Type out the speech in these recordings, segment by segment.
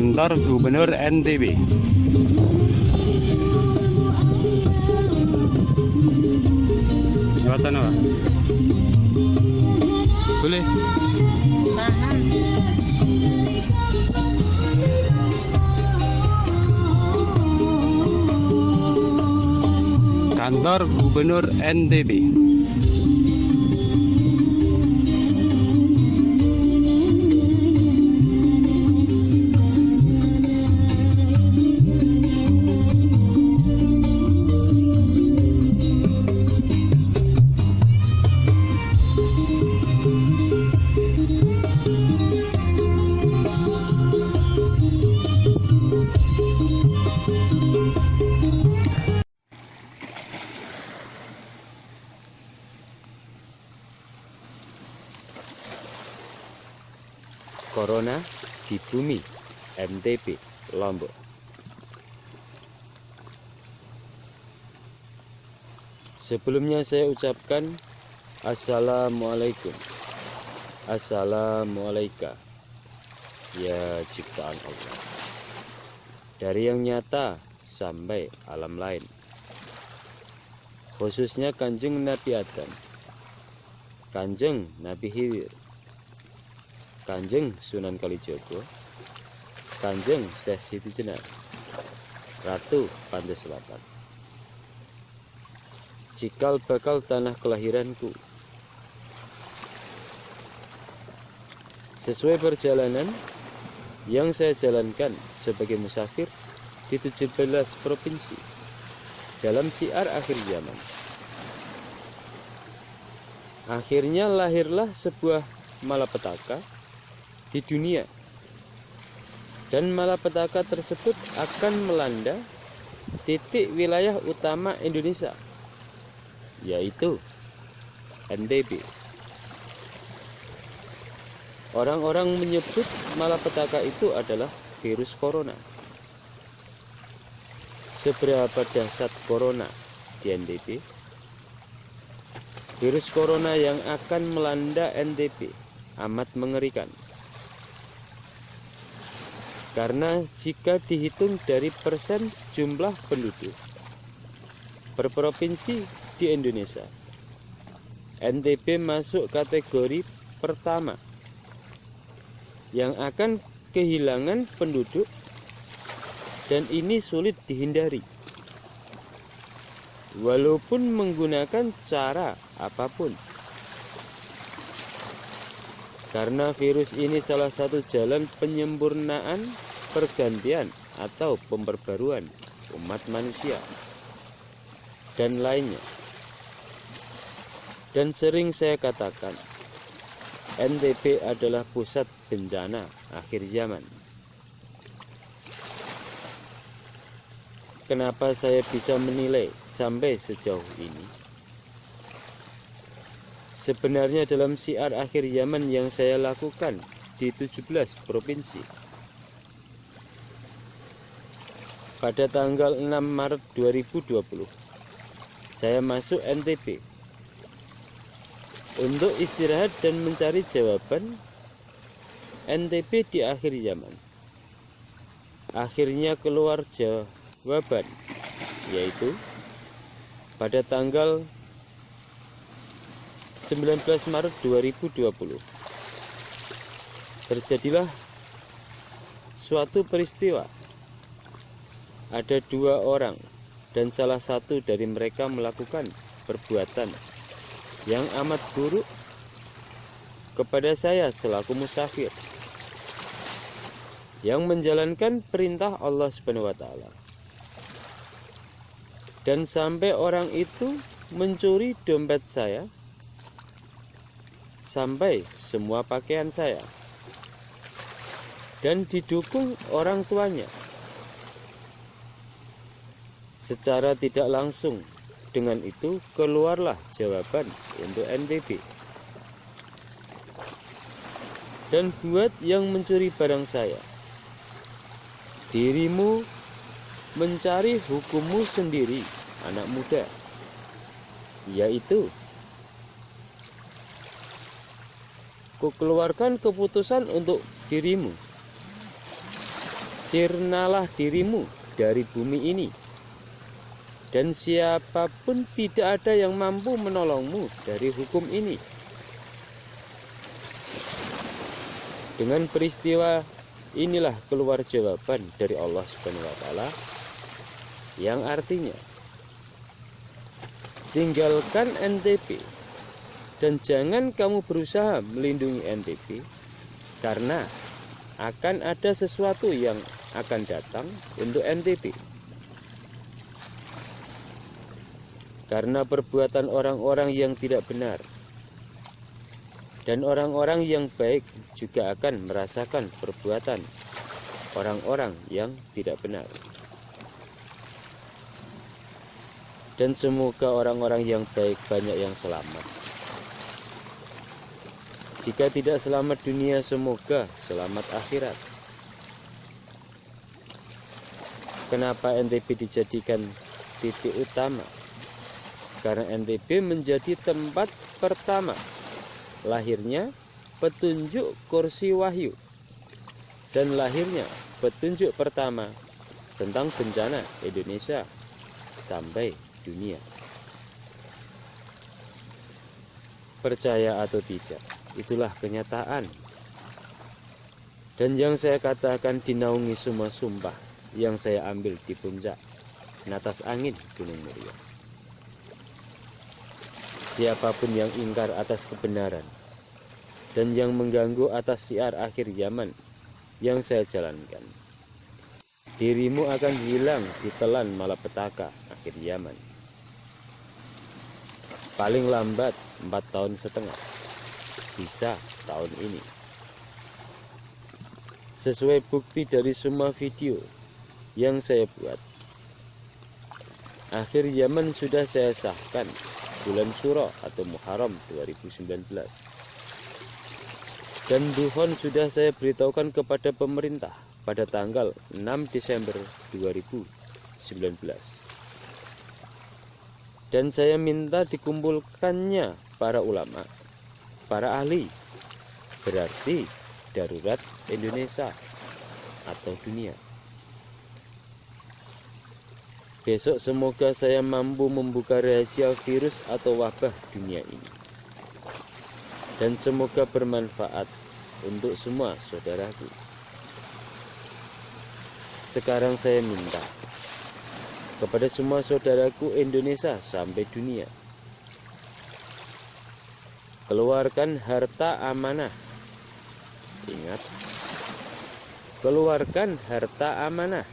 Kantor Gubernur NTB. Lewat sana, Pak. Boleh. Tahan. Kantor Gubernur NTB. Corona di bumi NTB, Lombok. Sebelumnya saya ucapkan Assalamualaikum, Assalamualaikum, ya ciptaan Allah, dari yang nyata sampai alam lain, khususnya Kanjeng Nabi Adam, Kanjeng Nabi Khidir, Kanjeng Sunan Kalijogo, Kanjeng Syekh Siti Jenar, Ratu Pantai Selatan, cikal bakal tanah kelahiranku. Sesuai perjalanan yang saya jalankan sebagai musafir di 17 provinsi dalam syiar akhir zaman, akhirnya lahirlah sebuah malapetaka di dunia, dan malapetaka tersebut akan melanda titik wilayah utama Indonesia, yaitu NTB. Orang-orang menyebut malapetaka itu adalah virus corona. Seberapa dahsyat corona di NTB? Virus corona yang akan melanda NTB amat mengerikan. Karena jika dihitung dari persen jumlah penduduk per provinsi di Indonesia, NTB masuk kategori pertama yang akan kehilangan penduduk, dan ini sulit dihindari walaupun menggunakan cara apapun. Karena virus ini salah satu jalan penyempurnaan pergantian atau pemperbaruan umat manusia dan lainnya. Dan sering saya katakan, NTB adalah pusat bencana akhir zaman. Kenapa saya bisa menilai sampai sejauh ini? Sebenarnya dalam syiar akhir zaman yang saya lakukan di 17 provinsi pada tanggal 6 Maret 2020, saya masuk NTB untuk istirahat dan mencari jawaban NTB di akhir zaman. Akhirnya keluar jawaban, yaitu pada tanggal 19 Maret 2020 terjadilah suatu peristiwa. Ada 2 orang dan salah satu dari mereka melakukan perbuatan yang amat buruk kepada saya selaku musafir yang menjalankan perintah Allah Subhanahu wa taala. Dan sampai orang itu mencuri dompet saya, sampai semua pakaian saya, dan didukung orang tuanya. Secara tidak langsung dengan itu keluarlah jawaban untuk NTB. Dan buat yang mencuri barang saya, dirimu mencari hukummu sendiri, anak muda, yaitu kukeluarkan keputusan untuk dirimu. sirnalah dirimu dari bumi ini, dan siapapun tidak ada yang mampu menolongmu dari hukum ini. Dengan peristiwa inilah keluar jawaban dari Allah Subhanahu wa Ta'ala, yang artinya tinggalkan NTB dan jangan kamu berusaha melindungi NTB, karena akan ada sesuatu yang akan datang untuk NTB. Karena perbuatan orang-orang yang tidak benar, dan orang-orang yang baik juga akan merasakan perbuatan orang-orang yang tidak benar. Dan semoga orang-orang yang baik banyak yang selamat. Jika tidak selamat dunia, semoga selamat akhirat. Kenapa NTB dijadikan titik utama? Karena NTB menjadi tempat pertama lahirnya petunjuk kursi wahyu, dan lahirnya petunjuk pertama tentang bencana Indonesia sampai dunia. Percaya atau tidak, itulah kenyataan. Dan yang saya katakan dinaungi semua sumpah yang saya ambil di puncak atas angin Gunung Muria. Siapapun yang ingkar atas kebenaran dan yang mengganggu atas syiar akhir zaman yang saya jalankan, dirimu akan hilang ditelan malapetaka akhir zaman. Paling lambat 4,5 tahun, bisa tahun ini. Sesuai bukti dari semua video yang saya buat, akhir zaman sudah saya sahkan bulan Syuro atau Muharram 2019. Dan duhon sudah saya beritahukan kepada pemerintah pada tanggal 6 Desember 2019. Dan saya minta dikumpulkannya para ulama, para ahli, berarti darurat Indonesia atau dunia. Besok semoga saya mampu membuka rahasia virus atau wabah dunia ini. Dan semoga bermanfaat untuk semua saudaraku. Sekarang saya minta kepada semua saudaraku Indonesia sampai dunia, keluarkan harta amanah. Ingat, keluarkan harta amanah.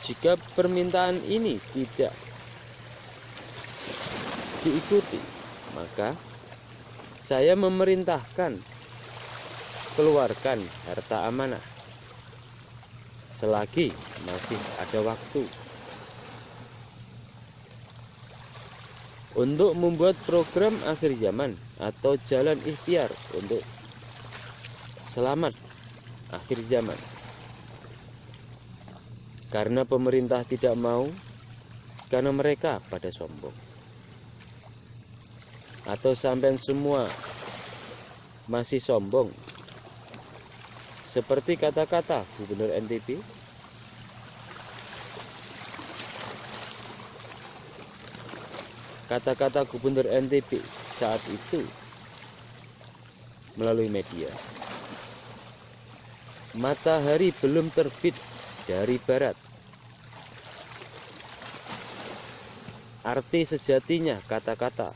Jika permintaan ini tidak diikuti, maka saya memerintahkan keluarkan harta amanah selagi masih ada waktu untuk membuat program akhir zaman atau jalan ikhtiar untuk selamat akhir zaman. Karena pemerintah tidak mau, karena mereka pada sombong. Atau sampai semua masih sombong, seperti kata-kata Gubernur NTB, kata-kata Gubernur NTB saat itu melalui media. Matahari belum terbit dari barat. Arti sejatinya kata-kata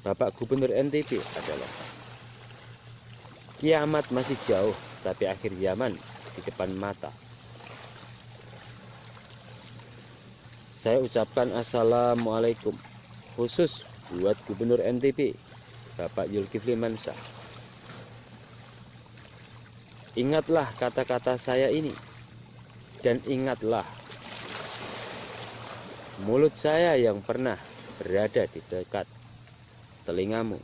Bapak Gubernur NTB adalah kiamat masih jauh, tapi akhir zaman di depan mata. Saya ucapkan assalamualaikum khusus buat Gubernur NTB Bapak Zulkifli Mansyah. Ingatlah kata-kata saya ini, dan ingatlah mulut saya yang pernah berada di dekat telingamu.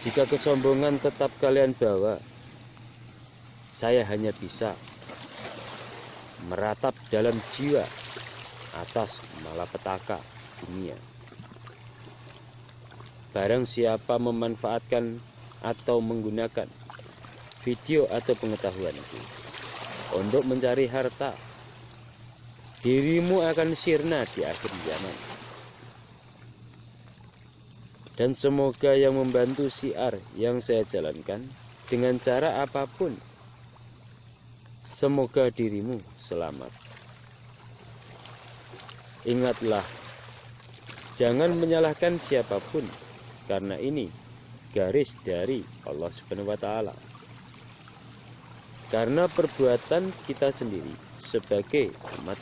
Jika kesombongan tetap kalian bawa, saya hanya bisa meratap dalam jiwa atas malapetaka dunia. Barang siapa memanfaatkan atau menggunakan video atau pengetahuanku untuk mencari harta, dirimu akan sirna di akhir zaman. Dan semoga yang membantu syiar yang saya jalankan dengan cara apapun, semoga dirimu selamat. Ingatlah, jangan menyalahkan siapapun, karena ini garis dari Allah Subhanahu wa Ta'ala. Karena perbuatan kita sendiri sebagai umat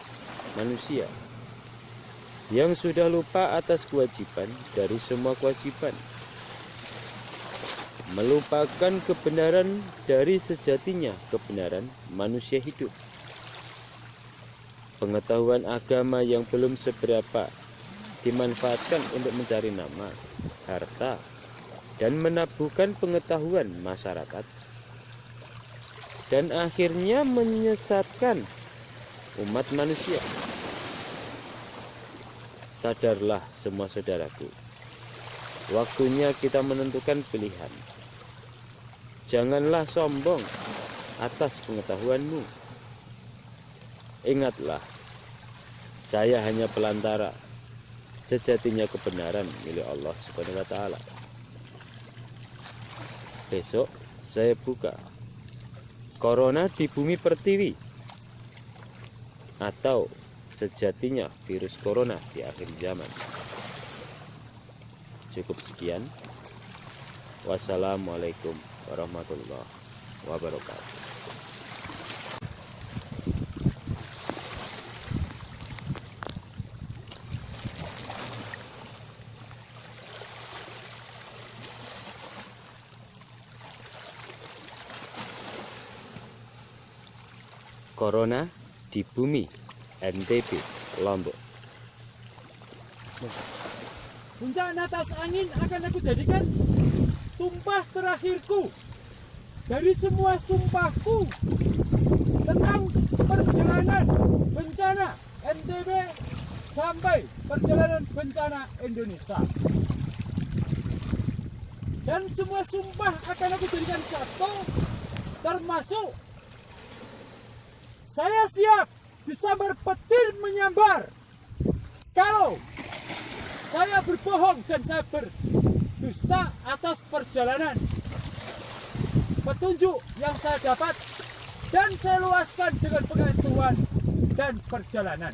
manusia yang sudah lupa atas kewajiban dari semua kewajiban, melupakan kebenaran dari sejatinya kebenaran manusia hidup. Pengetahuan agama yang belum seberapa dimanfaatkan untuk mencari nama, harta, dan menabuhkan pengetahuan masyarakat, dan akhirnya menyesatkan umat manusia. Sadarlah semua saudaraku, waktunya kita menentukan pilihan. Janganlah sombong atas pengetahuanmu. Ingatlah, saya hanya pelantara, sejatinya kebenaran milik Allah Subhanahu wa Ta'ala. Besok saya buka Corona di bumi pertiwi, atau sejatinya virus corona di akhir zaman. Cukup sekian. Wassalamualaikum warahmatullahi wabarakatuh. Corona di bumi NTB, Lombok. Bencana atas angin akan aku jadikan sumpah terakhirku dari semua sumpahku tentang perjalanan bencana NTB sampai perjalanan bencana Indonesia. Dan semua sumpah akan aku jadikan jatuh, termasuk saya siap disambar petir menyambar kalau saya berbohong dan saya berdusta atas perjalanan petunjuk yang saya dapat dan saya luaskan dengan pengetahuan dan perjalanan.